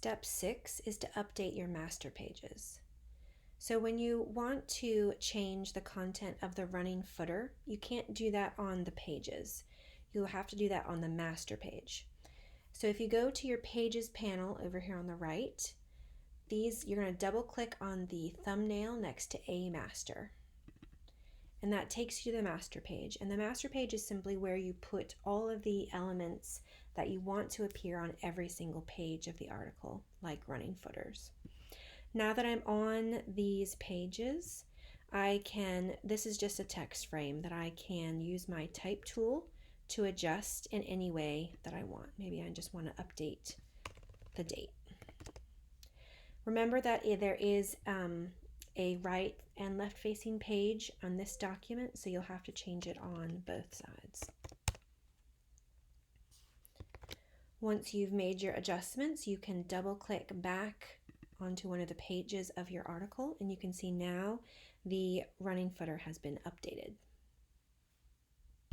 step 6 is to update your master pages. So when you want to change the content of the running footer, you can't do that on the pages. You'll have to do that on the master page. So if you go to your pages panel over here on the right, you're going to double click on the thumbnail next to A master. And that takes you to the master page. And the master page is simply where you put all of the elements that you want to appear on every single page of the article, like running footers. Now that I'm on these pages, this is just a text frame that I can use my type tool to adjust in any way that I want. Maybe I just want to update the date. Remember that there is a right and left facing page on this document, so you'll have to change it on both sides. Once you've made your adjustments, you can double click back onto one of the pages of your article, and you can see now the running footer has been updated.